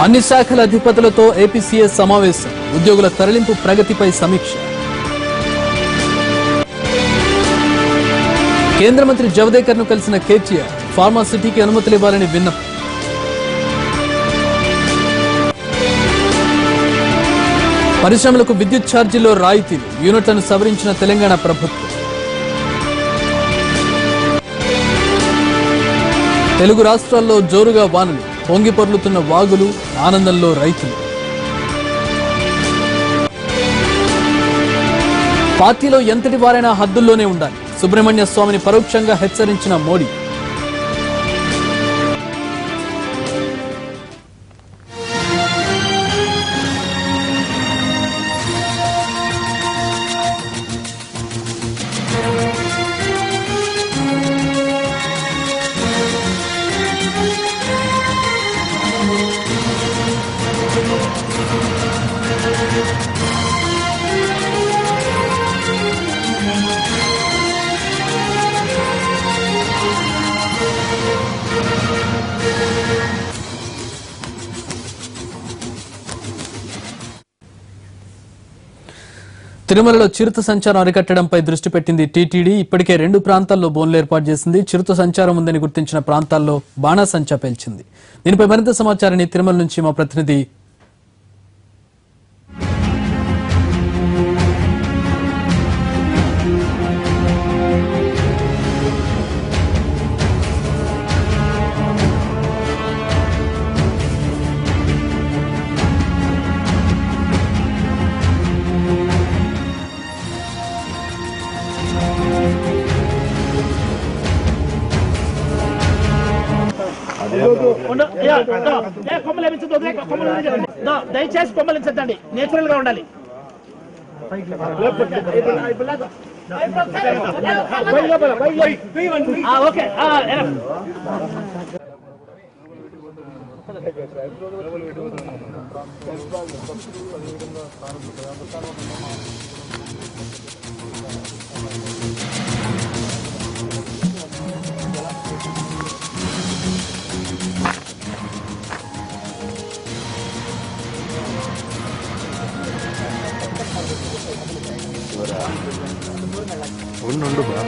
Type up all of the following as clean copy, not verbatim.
అన్ని శాఖల అధిపతులతో ఏపీసీఎస్ సమావేశం, ఉద్యోగుల తరలింపు ప్రగతిపై సమీక్ష. కేంద్ర మంత్రి జవదేకర్ ను కలిసిన కేటీఆర్, ఫార్మాసిటీకి అనుమతులు ఇవ్వాలని విన్నపం. పరిశ్రమలకు విద్యుత్ ఛార్జీల్లో రాయితీలు, యూనిట్లను సవరించిన తెలంగాణ ప్రభుత్వం. తెలుగు రాష్ట్రాల్లో జోరుగా వానలు, పొంగి పొర్లుతున్న వాగులు, ఆనందంలో రైతులు. పార్టీలో ఎంతటి వారైనా హద్దుల్లోనే ఉండాలి, సుబ్రహ్మణ్య స్వామిని పరోక్షంగా హెచ్చరించిన మోడీ. తిరుమలలో చిరుత సంచారం అరికట్టడంపై దృష్టి పెట్టింది టీటీడీ. ఇప్పటికే 2 ప్రాంతాల్లో బోన్లు ఏర్పాటు చేసింది. చిరుత సంచారం ఉందని గుర్తించిన ప్రాంతాల్లో బాణాసంచా పేల్చింది. దీనిపై మరింత సమాచారాన్ని తిరుమల నుంచి మా ప్రతినిధి దయచేసి కొమ్మలించండి, నేచురల్ గా ఉండాలి. ఓకే ఉండు బా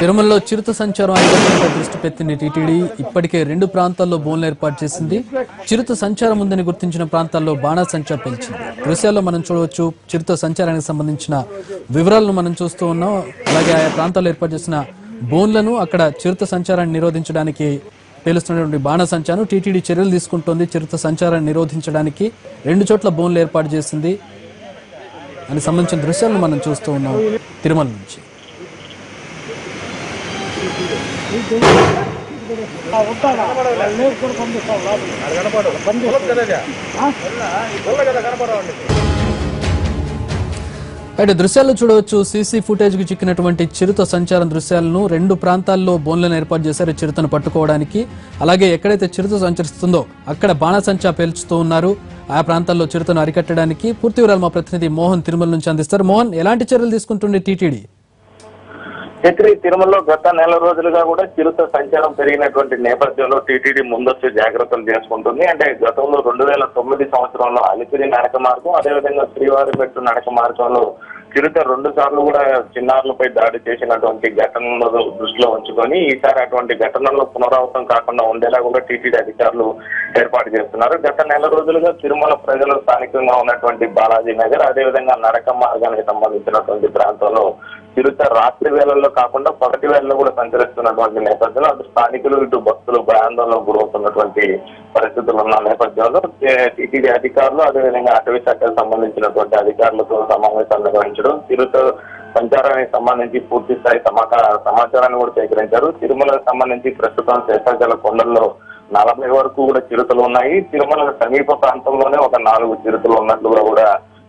తిరుమలలో చిరుత సంచారం అరికట్టడంపై దృష్టి పెట్టింది టీటీడీ. ఇప్పటికే 2 ప్రాంతాల్లో బోన్లు ఏర్పాటు చేసింది. చిరుత సంచారం ఉందని గుర్తించిన ప్రాంతాల్లో బాణాసంచా పేల్చింది. దృశ్యాల్లో మనం చూడవచ్చు చిరుత సంచారానికి సంబంధించిన వివరాలను మనం చూస్తూ ఉన్నాం. అలాగే ఆయా ప్రాంతాల్లో ఏర్పాటు చేసిన బోన్లను, అక్కడ చిరుత సంచారాన్ని నిరోధించడానికి పేలుస్తున్నటువంటి బాణాసంచాను టీటీడీ చర్యలు తీసుకుంటోంది. చిరుత సంచారాన్ని నిరోధించడానికి 2 చోట్ల బోన్లు ఏర్పాటు చేసింది. దానికి సంబంధించిన దృశ్యాలను మనం చూస్తూ ఉన్నాం తిరుమల నుంచి. అయితే దృశ్యాల్లో చూడవచ్చు సీసీ ఫుటేజ్ కు చిక్కినటువంటి చిరుత సంచారం దృశ్యాలను. 2 ప్రాంతాల్లో బోన్లను ఏర్పాటు చేశారు చిరుతను పట్టుకోవడానికి. అలాగే ఎక్కడైతే చిరుత సంచరిస్తుందో అక్కడ బాణాసంచా పేల్చుతూ ఉన్నారు. ఆ ప్రాంతాల్లో చిరుతను అరికట్టడానికి పూర్తి వివరాలు మా ప్రతినిధి మోహన్ తిరుమల నుంచి అందిస్తారు. మోహన్, ఎలాంటి చర్యలు తీసుకుంటుంది టీటీడీ? తిరుమలలో గత నెల రోజులుగా కూడా చిరుత సంచారం పెరిగినటువంటి నేపథ్యంలో టీటీడీ ముందస్తు జాగ్రత్తలు చేసుకుంటుంది. అంటే గతంలో 2009 సంవత్సరంలో అలిపిరి నడక మార్గం, అదేవిధంగా శ్రీవారిమెట్టు నడక మార్గంలో చిరుత 2 సార్లు కూడా చిన్నారులపై దాడి చేసినటువంటి ఘటనలను దృష్టిలో ఉంచుకొని ఈసారి అటువంటి ఘటనల్లో పునరావృతం కాకుండా ఉండేలా కూడా టీటీడీ అధికారులు ఏర్పాటు చేస్తున్నారు. గత నెల రోజులుగా తిరుమల ప్రజలు స్థానికంగా ఉన్నటువంటి బాలాజీ నగర్, అదేవిధంగా నడక మార్గానికి సంబంధించినటువంటి ప్రాంతంలో చిరుత రాత్రి వేళల్లో కాకుండా పగటి వేళల్లో కూడా సంచరిస్తున్నటువంటి నేపథ్యంలో అటు స్థానికులు ఇటు భక్తులు భయాందోళనకు గురవుతున్నటువంటి పరిస్థితులు ఉన్న నేపథ్యంలో టీటీడీ అధికారులు అదేవిధంగా అటవీ శాఖకు సంబంధించినటువంటి అధికారులతో సమావేశాలు నిర్వహించడం, చిరుత సంచారానికి సంబంధించి పూర్తి స్థాయి సమాచారాన్ని కూడా సేకరించారు. తిరుమలకు సంబంధించి ప్రస్తుతం శేషాచల కొండల్లో 40 వరకు కూడా చిరుతలు ఉన్నాయి. తిరుమల సమీప ప్రాంతంలోనే ఒక 4 చిరుతలు ఉన్నట్లుగా కూడా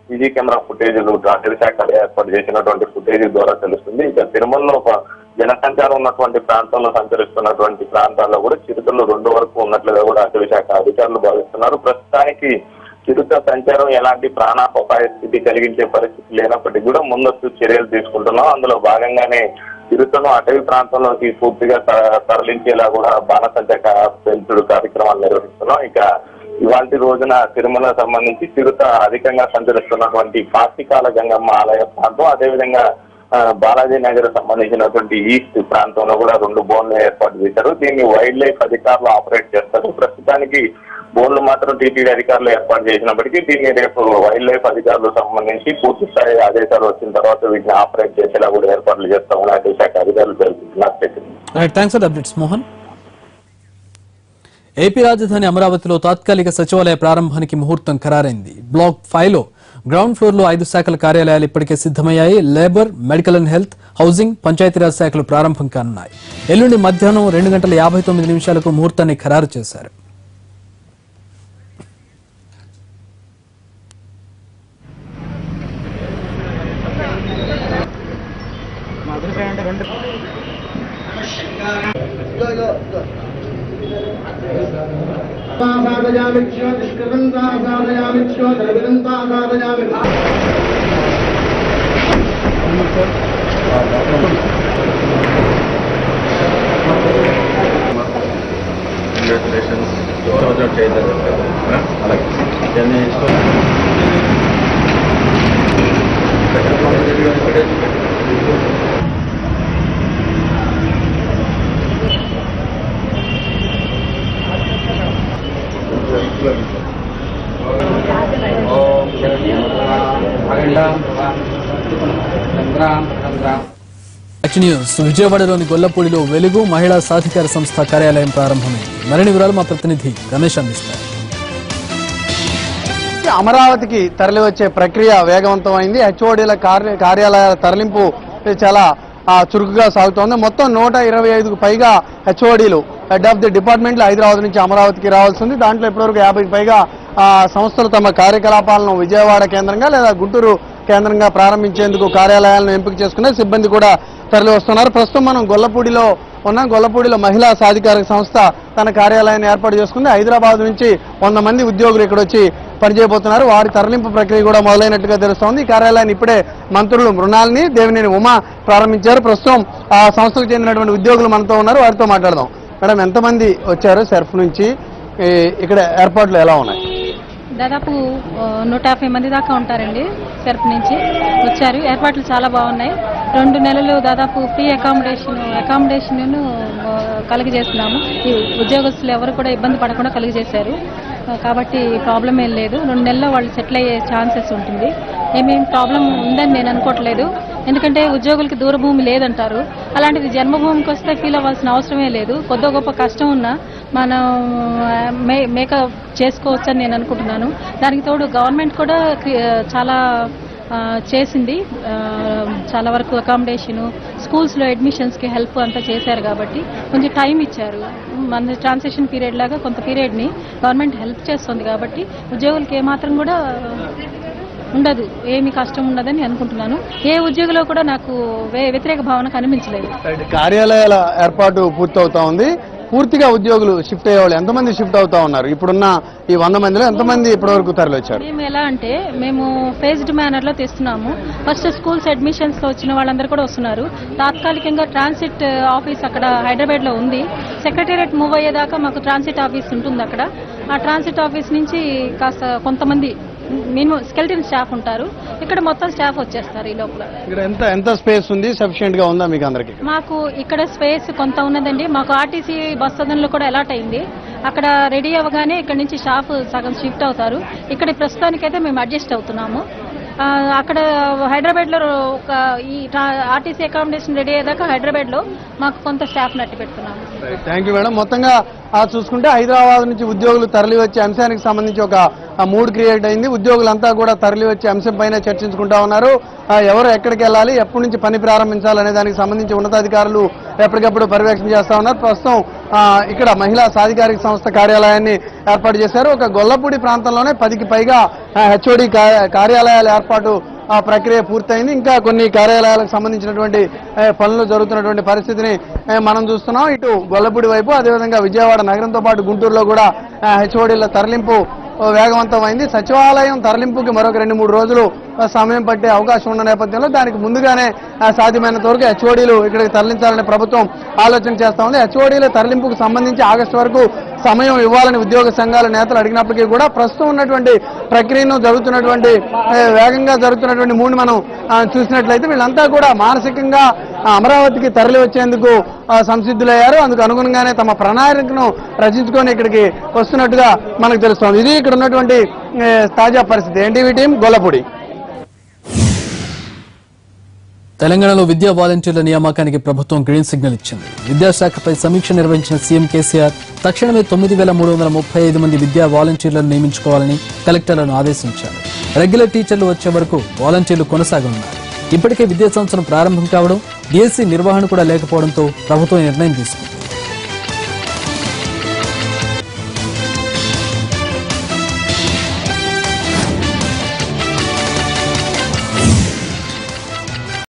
సీసీ కెమెరా ఫుటేజీలు అటవీ శాఖ ఏర్పాటు చేసినటువంటి ఫుటేజ్ ద్వారా తెలుస్తుంది. ఇక తిరుమలలో ఒక జనసంచారం ఉన్నటువంటి ప్రాంతంలో సంచరిస్తున్నటువంటి ప్రాంతాల్లో కూడా చిరుతలు 2 వరకు ఉన్నట్లుగా కూడా అటవీ శాఖ అధికారులు భావిస్తున్నారు. ప్రస్తుతానికి చిరుత సంచారం ఎలాంటి ప్రాణాపాయ స్థితి కలిగించే పరిస్థితి లేనప్పటికీ కూడా ముందస్తు చర్యలు తీసుకుంటున్నాం. అందులో భాగంగానే చిరుతను అటవీ ప్రాంతంలోకి పూర్తిగా తరలించేలా కూడా బాణసంచ పెంచుడు కార్యక్రమాలు నిర్వహిస్తున్నాం. ఇక ఇవాళ రోజున తిరుమల సంబంధించి చిరుత అధికంగా సంచరిస్తున్నటువంటి కార్తీకాల గంగమ్మ ఆలయ ప్రాంతం, అదేవిధంగా బాలాజీ నగర్ సంబంధించినటువంటి ఈస్ట్ ప్రాంతంలో కూడా 2 బోన్లు ఏర్పాటు చేశారు. దీన్ని వైల్డ్ లైఫ్ అధికారులు ఆపరేట్ చేస్తారు. ప్రస్తుతానికి బోన్లు మాత్రం టీటీడీ అధికారులు ఏర్పాటు చేసినప్పటికీ దీన్ని రేపు వైల్డ్ లైఫ్ అధికారులకు సంబంధించి పూర్తి స్థాయి ఆదేశాలు వచ్చిన తర్వాత వీటిని ఆపరేట్ చేసేలా కూడా ఏర్పాట్లు చేస్తామని అటవీ శాఖ అధికారులు తెలుపుతున్నారు. ఏపీ రాజధాని అమరావతిలో తాత్కాలిక సచివాలయ ప్రారంభానికి ముహూర్తం ఖరారైంది. బ్లాక్ 5లో గ్రౌండ్ ఫ్లోర్ లో 5 శాఖల కార్యాలయాలు ఇప్పటికే సిద్దమయ్యాయి. Labour, medical and health, housing, Panchayati Raj శాఖలు ప్రారంభం కానున్నాయి. ఎల్లుండి మధ్యాహ్నం 2:59 ముహూర్తాన్ని ఖరారు చేశారు. విజయవాడలోని గొల్లపూడిలో వెలుగు మహిళా సాధికార సంస్థ కార్యాలయం ప్రారంభమైంది. మరిన్ని వివరాలు మా ప్రతినిధి రమేష్ అందిస్తారు. అమరావతికి తరలి వచ్చే ప్రక్రియ వేగవంతమైంది. హెచ్ఓడీల కార్యాలయాల తరలింపు చాలా చురుకుగా సాగుతోంది. మొత్తం 125కు పైగా హెచ్ఓడీలు హెడ్ ఆఫ్ ది డిపార్ట్మెంట్లు హైదరాబాద్ నుంచి అమరావతికి రావాల్సి ఉంది. దాంట్లో ఇప్పటివరకు 50కి పైగా సంస్థలు తమ కార్యకలాపాలను విజయవాడ కేంద్రంగా లేదా గుంటూరు కేంద్రంగా ప్రారంభించేందుకు కార్యాలయాలను ఎంపిక చేసుకునే సిబ్బంది కూడా తరలి వస్తున్నారు. ప్రస్తుతం మనం గొల్లపూడిలో ఉన్నాం. గొల్లపూడిలో మహిళా సాధికార సంస్థ తన కార్యాలయాన్ని ఏర్పాటు చేసుకుంది. హైదరాబాద్ నుంచి 100 మంది ఉద్యోగులు ఇక్కడ వచ్చి పనిచేయబోతున్నారు. వారి తరలింపు ప్రక్రియ కూడా మొదలైనట్టుగా తెలుస్తోంది. ఈ కార్యాలయాన్ని ఇప్పుడే మంత్రులు మృణాలిని, దేవినేని ఉమా ప్రారంభించారు. ప్రస్తుతం ఆ సంస్థకు చెందినటువంటి ఉద్యోగులు మనతో ఉన్నారు. వారితో మాట్లాడదాం. మేడం, ఎంతమంది వచ్చారు సెర్ఫ్ నుంచి? ఇక్కడ ఏర్పాట్లు ఎలా ఉన్నాయి? దాదాపు 150 మంది దాకా ఉంటారండి. సెర్ఫ్ నుంచి వచ్చారు. ఏర్పాట్లు చాలా బాగున్నాయి. 2 నెలలు దాదాపు ఫ్రీ అకామిడేషన్ కలిగజేస్తున్నాము. ఈ ఉద్యోగస్తులు ఎవరు కూడా ఇబ్బంది పడకుండా కలిగజేశారు. కాబట్టి ప్రాబ్లం ఏం లేదు. 2 నెలల్లో వాళ్ళు సెటిల్ అయ్యే ఛాన్సెస్ ఉంటుంది. ఏమేం ప్రాబ్లం ఉందని నేను అనుకోవట్లేదు. ఎందుకంటే ఉద్యోగులకి దూరభూమి లేదంటారు. అలాంటిది జన్మభూమికి వస్తే ఫీల్ అవ్వాల్సిన అవసరమే లేదు. కొద్ది గొప్ప కష్టం ఉన్నా మనం మేకప్ చేసుకోవచ్చని నేను అనుకుంటున్నాను. దానికి తోడు గవర్నమెంట్ కూడా చాలా చేసింది. చాలా వరకు అకామిడేషను, స్కూల్స్లో అడ్మిషన్స్కి హెల్ప్ అంతా చేశారు. కాబట్టి కొంచెం టైం ఇచ్చారు. మన ట్రాన్సిషన్ పీరియడ్ లాగా కొంత పీరియడ్ని గవర్నమెంట్ హెల్ప్ చేస్తుంది. కాబట్టి ఉద్యోగులకి ఏమాత్రం కూడా ఉండదు, ఏమి కష్టం ఉండదని అనుకుంటున్నాను. ఏ ఉద్యోగిలో కూడా నాకు వ్యతిరేక భావన కనిపించలేదు. కార్యాలయాల ఏర్పాటు పూర్తవుతా ఉంది. పూర్తిగా ఉద్యోగులు షిఫ్ట్ అయ్యేవాళ్ళు ఎంతమంది షిఫ్ట్ అవుతా ఉన్నారు? ఇప్పుడున్న ఈ 100 మందిలో ఎంతమంది ఇప్పటివరకు తరలి వచ్చారు? మేము ఎలా అంటే మేము ఫేజ్డ్ మేనర్ లో తెస్తున్నాము. ఫస్ట్ స్కూల్స్ అడ్మిషన్స్ తో వచ్చిన వాళ్ళందరూ కూడా వస్తున్నారు. తాత్కాలికంగా ట్రాన్సిట్ ఆఫీస్ అక్కడ హైదరాబాద్ లో ఉంది. సెక్రటేరియట్ మూవ్ అయ్యేదాకా మాకు ట్రాన్సిట్ ఆఫీస్ ఉంటుంది అక్కడ. ఆ ట్రాన్సిట్ ఆఫీస్ నుంచి కాస్త కొంతమంది మినిమం స్కెల్టన్ స్టాఫ్ ఉంటారు. ఇక్కడ మొత్తం స్టాఫ్ వచ్చేస్తారు. ఈ లోపల ఇక్కడ ఎంత స్పేస్ ఉంది? సఫిషియెంట్ గా ఉందా మీకు అందరికి? మాకు ఇక్కడ స్పేస్ కొంత ఉన్నదండి. మాకు ఆర్టీసీ బస్ సదన్లో కూడా అలాట్ అయింది. అక్కడ రెడీ అవ్వగానే ఇక్కడ నుంచి స్టాఫ్ సగం షిఫ్ట్ అవుతారు. ఇక్కడ ప్రస్తుతానికైతే మేము అడ్జస్ట్ అవుతున్నాము. అక్కడ హైదరాబాద్లో ఒక ఈ ఆర్టీసీ అకామిడేషన్ రెడీ అయ్యేదాకా హైదరాబాద్లో మాకు కొంత స్టాఫ్ నట్టి పెడుతున్నాము. Thank you madam. మొత్తంగా చూసుకుంటే హైదరాబాద్ నుంచి ఉద్యోగులు తరలి వచ్చే అంశానికి సంబంధించి ఒక మూడ్ క్రియేట్ అయింది. ఉద్యోగులంతా కూడా తరలి వచ్చే అంశం పైన చర్చించుకుంటా ఉన్నారు. ఎవరు ఎక్కడికి వెళ్ళాలి, ఎప్పటి నుంచి పని ప్రారంభించాలనే దానికి సంబంధించి ఉన్నతాధికారులు ఎప్పటికప్పుడు పర్యవేక్షణ చేస్తా ఉన్నారు. ప్రస్తుతం ఇక్కడ మహిళా సాధికారిక సంస్థ కార్యాలయాన్ని ఏర్పాటు చేశారు. ఒక గొల్లపూడి ప్రాంతంలోనే 10కి పైగా హెచ్ఓడి కార్యాలయాల ఏర్పాటు ప్రక్రియ పూర్తయింది. ఇంకా కొన్ని కార్యాలయాలకు సంబంధించినటువంటి పనులు జరుగుతున్నటువంటి పరిస్థితిని మనం చూస్తున్నాం. ఇటు గొల్లపూడి వైపు, అదేవిధంగా విజయవాడ నగరంతో పాటు గుంటూరులో కూడా హెచ్ఓడీల తరలింపు వేగవంతమైంది. సచివాలయం తరలింపుకి మరొక 2-3 రోజులు సమయం పట్టే అవకాశం ఉన్న నేపథ్యంలో దానికి ముందుగానే సాధ్యమైనంత వరకు హెచ్ఓడీలు ఇక్కడికి తరలించాలని ప్రభుత్వం ఆలోచన చేస్తా ఉంది. హెచ్ఓడీల తరలింపుకు సంబంధించి ఆగస్టు వరకు సమయం ఇవ్వాలని ఉద్యోగ సంఘాల నేతలు అడిగినప్పటికీ కూడా ప్రస్తుతం ఉన్నటువంటి ప్రక్రియను వేగంగా జరుగుతున్నటువంటి మూడు మనం చూసినట్లయితే వీళ్ళంతా కూడా మానసికంగా అమరావతికి తరలి వచ్చేందుకు సంసిద్ధులయ్యారు. అందుకు అనుగుణంగానే తమ ప్రణాళికను రచించుకొని ఇక్కడికి వస్తున్నట్టుగా మనకు తెలుస్తోంది. ఇది ఇక్కడ ఉన్నటువంటి తాజా పరిస్థితి. NTV team Gollapudi. తెలంగాణలో విద్యా వాలంటీర్ల నియామకానికి ప్రభుత్వం గ్రీన్ సిగ్నల్ ఇచ్చింది. విద్యాశాఖపై సమీక్ష నిర్వహించిన సీఎం కేసీఆర్ తక్షణమే 9,335 మంది విద్యా వాలంటీర్లను నియమించుకోవాలని కలెక్టర్లను ఆదేశించారు. రెగ్యులర్ టీచర్లు వచ్చే వరకు వాలంటీర్లు కొనసాగనున్నారు. ఇప్పటికే విద్యా సంవత్సరం ప్రారంభం కావడం, డిఎస్సీ నిర్వహణ కూడా లేకపోవడంతో ప్రభుత్వం నిర్ణయం తీసుకుంది.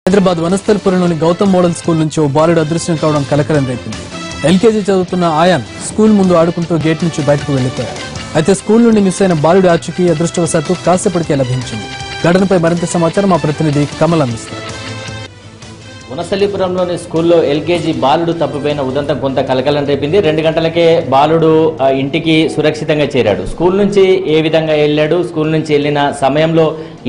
హైదరాబాద్ వనస్థలపురంలోని గౌతమ్ మోడల్ స్కూల్ నుంచి ఓ బాలుడు అదృశ్యం కావడం కలకలం రేపింది. ఎల్కేజీ చదువుతున్న ఆయాన్ స్కూల్ ముందు ఆడుకుంటూ గేట్ నుంచి బయటకు వెళ్లిపోయారు. అయితే స్కూల్ నుండి మిస్ అయిన బాలుడి ఆచూకీ అదృష్టవశాత్తు కాసేపటికే లభించింది. ఘటనపై మరింత సమాచారం మా ప్రతినిధి కమల్ అందిస్తారు. వనస్థలిపురంలోని స్కూల్లో ఎల్కేజీ బాలుడు తప్పిపోయిన ఉదంతం కొంత కలకలం రేపింది. 2 గంటలకే బాలుడు ఇంటికి సురక్షితంగా చేరాడు. స్కూల్ నుంచి ఏ విధంగా వెళ్ళాడు, స్కూల్ నుంచి వెళ్ళిన సమయంలో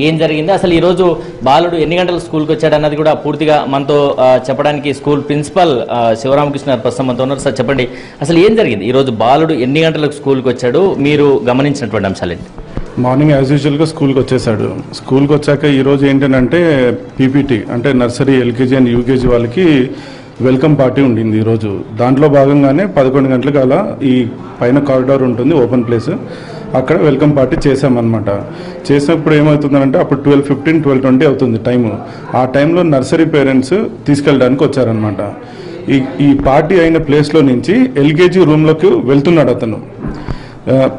ఏం జరిగింది, అసలు ఈరోజు బాలుడు ఎన్ని గంటలకు స్కూల్కి వచ్చాడు అన్నది కూడా పూర్తిగా మనతో చెప్పడానికి స్కూల్ ప్రిన్సిపల్ శివరామకృష్ణ ప్రస్తుతం మనతో ఉన్నారు. సార్ చెప్పండి, అసలు ఏం జరిగింది ఈరోజు, బాలుడు ఎన్ని గంటలకు స్కూల్కి వచ్చాడు, మీరు గమనించినటువంటి అంశాలు ఏంటి? మార్నింగ్ యాజ్ యూజువల్గా స్కూల్కి వచ్చేసాడు. స్కూల్కి వచ్చాక ఈరోజు ఏంటంటే పీపీటీ అంటే నర్సరీ, ఎల్కేజీ అండ్ యూకేజీ వాళ్ళకి వెల్కమ్ పార్టీ ఉండింది ఈరోజు. దాంట్లో భాగంగానే 11 గంటలకు అలా ఈ పైన కారిడార్ ఉంటుంది, ఓపెన్ ప్లేస్, అక్కడ వెల్కమ్ పార్టీ చేసామన్నమాట. చేసినప్పుడు ఏమవుతుందంటే అప్పుడు 12:15, 12:20 అవుతుంది టైము. ఆ టైంలో నర్సరీ పేరెంట్స్ తీసుకెళ్ళడానికి వచ్చారనమాట. ఈ పార్టీ అయిన ప్లేస్లో నుంచి ఎల్కేజీ రూమ్లోకి వెళ్తున్నాడు అతను.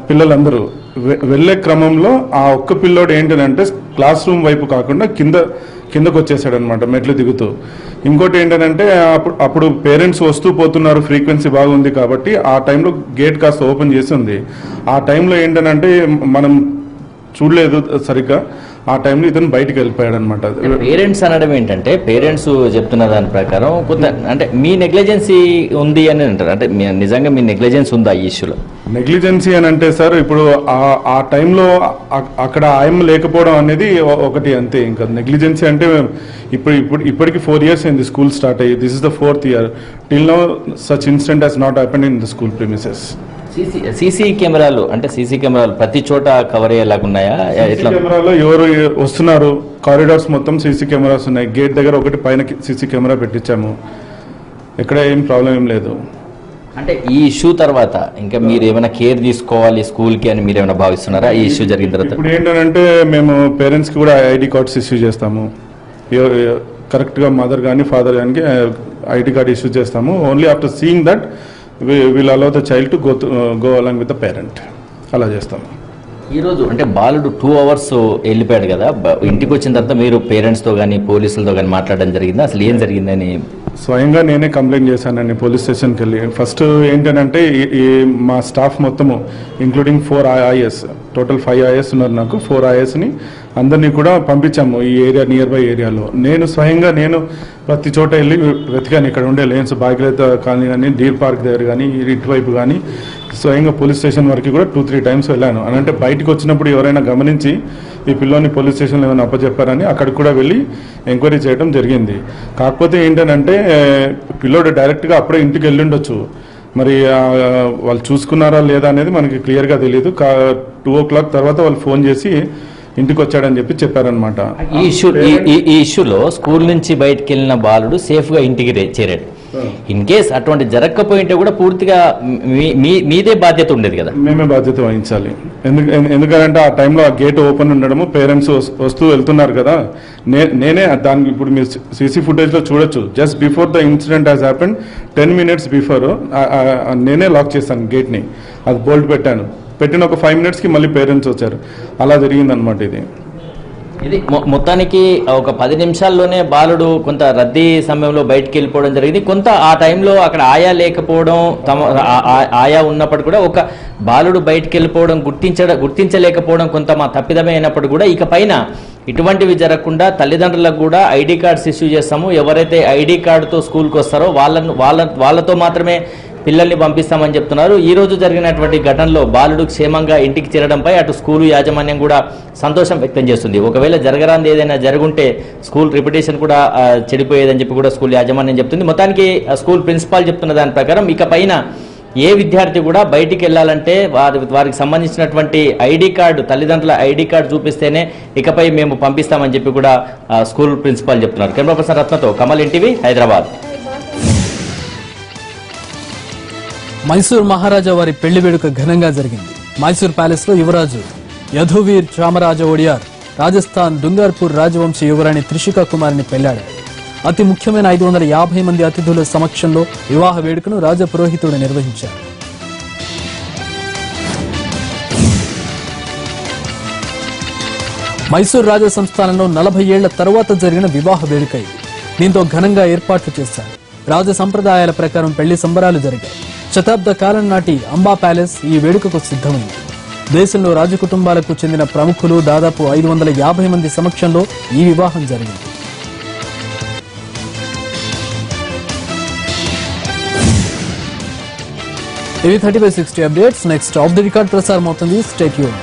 పిల్లలందరూ వెళ్ళే క్రమంలో ఆ ఒక్క పిల్లోడు ఏంటంటే క్లాస్ రూమ్ వైపు కాకుండా కిందకు వచ్చేసాడు అనమాట, మెట్లు దిగుతూ. ఇంకోటి ఏంటంటే అప్పుడు పేరెంట్స్ వస్తూ పోతున్నారు, ఫ్రీక్వెన్సీ బాగుంది కాబట్టి ఆ టైంలో గేట్ కాస్త ఓపెన్ చేసి ఉంది. ఆ టైంలో ఏంటంటే మనం చూడలేదు సరిగ్గా, ఆ టైంలో ఇతను బయటకు వెళ్ళిపోయాడు అనమాట. పేరెంట్స్ అనడం ఏంటంటే, పేరెంట్స్ చెప్తున్న దాని ప్రకారం కొంత అంటే మీ నెగ్లిజెన్సీ ఉంది అని అంటారు. అంటే నిజంగా మీ నెగ్లిజెన్స్ ఉందా ఈ ఇష్యూలో? నెగ్లిజెన్సీ అని అంటే సార్, ఇప్పుడు ఆ టైంలో అక్కడ ఆయమ్మ లేకపోవడం అనేది ఒకటి, అంతే. ఇంకా నెగ్లిజెన్సీ అంటే ఇప్పటికి 4 years అయింది స్కూల్ స్టార్ట్ అయ్యి. This is the 4th year. Till now such incident has not happened in the school premises. CC కెమెరాలు అంటే సీసీ కెమెరాలు ప్రతి చోట కవర్ అయ్యేలాగున్నాయా? కెమెరాలో ఎవరు వస్తున్నారు, కారిడార్స్ మొత్తం సీసీ కెమెరాస్ ఉన్నాయి. గేట్ దగ్గర ఒకటి పైన సీసీ కెమెరా పెట్టించాము. ఎక్కడ ఏం ప్రాబ్లం ఏం లేదు. అంటే ఈ ఇష్యూ తర్వాత ఇంకా మీరు ఏమైనా కేర్ తీసుకోవాలి స్కూల్కి అని మీరు ఏమైనా భావిస్తున్నారా ఈ ఇష్యూ జరిగిన తర్వాత? ఇప్పుడు ఏంటంటే మేము పేరెంట్స్కి కూడా ఐడి కార్డ్స్ ఇష్యూ చేస్తాము. కరెక్ట్గా మదర్ కానీ ఫాదర్ కానీ ఐడి కార్డ్ ఇష్యూ చేస్తాము. Only after seeing that will allow the child to go along with the parent. అలా చేస్తాము. ఈరోజు అంటే బాలుడు 2 hours వెళ్ళిపోయాడు కదా, ఇంటికి వచ్చిన తర్వాత మీరు పేరెంట్స్తో కానీ పోలీసులతో కానీ మాట్లాడడం జరిగింది, అసలు ఏం జరిగిందని? స్వయంగా నేనే కంప్లైంట్ చేశానండి పోలీస్ స్టేషన్కి వెళ్ళి. ఫస్ట్ ఏంటంటే మా స్టాఫ్ మొత్తము ఇంక్లూడింగ్ 4 IAS, టోటల్ 5 IAS ఉన్నారు నాకు. 4 IASని అందరినీ కూడా పంపించాము ఈ ఏరియా, నియర్ బై ఏరియాలో. నేను స్వయంగా ప్రతి చోట వెళ్ళి వెతికాను. ఇక్కడ ఉండే లేన్స్, భాగ్యలత కాలనీ కానీ, డీర్ పార్క్ దగ్గర కానీ, ఇటువైపు కానీ, స్వయంగా పోలీస్ స్టేషన్ వరకు కూడా 2-3 times వెళ్ళాను. అని అంటే బయటకు వచ్చినప్పుడు ఎవరైనా గమనించి ఈ పిల్లోని పోలీస్ స్టేషన్లో ఏమైనా అప్పచెప్పారని అక్కడికి కూడా వెళ్ళి ఎంక్వైరీ చేయడం జరిగింది. కాకపోతే ఏంటంటే పిల్లోడు డైరెక్ట్గా అప్పుడే ఇంటికి వెళ్ళుండొచ్చు. మరి వాళ్ళు చూసుకున్నారా లేదా అనేది మనకి క్లియర్గా తెలియదు. 2 o'clock తర్వాత వాళ్ళు ఫోన్ చేసి ఇంటికి వచ్చాడని చెప్పి చెప్పారనమాట. ఈ ఇష్యూలో స్కూల్ నుంచి బయటకు వెళ్ళిన బాలుడు సేఫ్ గా ఇంటికి చేరాడు. ఇన్ కేస్ అటువంటి జరగకపోయింటే కూడా పూర్తిగా మీదే బాధ్యత ఉండేది కదా. మేమే బాధ్యత వహించాలి. ఎందుకంటే ఆ టైంలో ఆ గేట్ ఓపెన్ ఉండడము, పేరెంట్స్ వస్తూ వెళ్తున్నారు కదా. నేనే దానికి ఇప్పుడు మీరు సీసీ ఫుటేజ్ లో చూడొచ్చు. Just before the incident has happened 10 minutes before నేనే లాక్ చేశాను గేట్ ని. అది బోల్ట్ పెట్టిన ఒక 5 minutes కి మళ్ళీ పేరెంట్స్ వచ్చారు. అలా జరిగిందనమాట. ఇది మొత్తానికి ఒక 10 నిమిషాల్లోనే బాలుడు కొంత రద్దీ సమయంలో బయటకు వెళ్ళిపోవడం జరిగింది. కొంత ఆ టైంలో అక్కడ ఆయా లేకపోవడం, ఆయా ఉన్నప్పుడు కూడా ఒక బాలుడు బయటకు వెళ్ళిపోవడం గుర్తించలేకపోవడం కొంత మా తప్పిదమే అయినప్పుడు కూడా ఇక పైన ఇటువంటివి జరగకుండా తల్లిదండ్రులకు కూడా ఐడి కార్డ్స్ ఇష్యూ చేస్తాము. ఎవరైతే ఐడి కార్డుతో స్కూల్కి వస్తారో వాళ్ళతో మాత్రమే పిల్లల్ని పంపిస్తామని చెప్తున్నారు. ఈ రోజు జరిగినటువంటి ఘటనలో బాలుడు క్షేమంగా ఇంటికి చేరడంపై అటు స్కూలు యాజమాన్యం కూడా సంతోషం వ్యక్తం చేస్తుంది. ఒకవేళ జరగరాంది ఏదైనా జరుగుంటే స్కూల్ రెప్యుటేషన్ కూడా చెడిపోయేదని చెప్పి కూడా స్కూల్ యాజమాన్యం చెప్తుంది. మొత్తానికి స్కూల్ ప్రిన్సిపాల్ చెప్తున్న దాని ప్రకారం ఇక పైన ఏ విద్యార్థి కూడా బయటికి వెళ్ళాలంటే వారికి సంబంధించినటువంటి ఐడి కార్డు, తల్లిదండ్రుల ఐడి కార్డు చూపిస్తేనే ఇకపై మేము పంపిస్తామని చెప్పి కూడా స్కూల్ ప్రిన్సిపాల్ చెప్తున్నారు. కెమెరా పర్సన్ రత్నతో కమల్, ఎన్టీవీ, హైదరాబాద్. మైసూర్ మహారాజా వారి పెళ్లి వేడుక ఘనంగా జరిగింది. మైసూర్ ప్యాలెస్ లో యువరాజు యధువీర్ చామరాజ ఒడియార్ రాజస్థాన్ దుంగార్పూర్ రాజవంశ యువరాణి త్రిషికా కుమారిని పెళ్లాడారు. అతి ముఖ్యమైన 550 మంది అతిథుల సమక్షంలో వివాహ వేడుకను రాజపురోహితుడు నిర్వహించారు. మైసూర్ రాజ సంస్థానంలో 40 ఏళ్ల తర్వాత జరిగిన వివాహ వేడుక ఇది. దీంతో ఘనంగా ఏర్పాట్లు చేశారు. రాజ సంప్రదాయాల ప్రకారం పెళ్లి సంబరాలు జరిగాయి. శతాబ్ద కాలం నాటి అంబా ప్యాలెస్ ఈ వేడుకకు సిద్ధమైంది. దేశంలో రాజకుటుంబాలకు చెందిన ప్రముఖులు దాదాపు 550 మంది సమక్షంలో ఈ వివాహం జరిగింది. TV 30/60 updates next of the record ప్రసారం అవుతుంది. Stay tuned.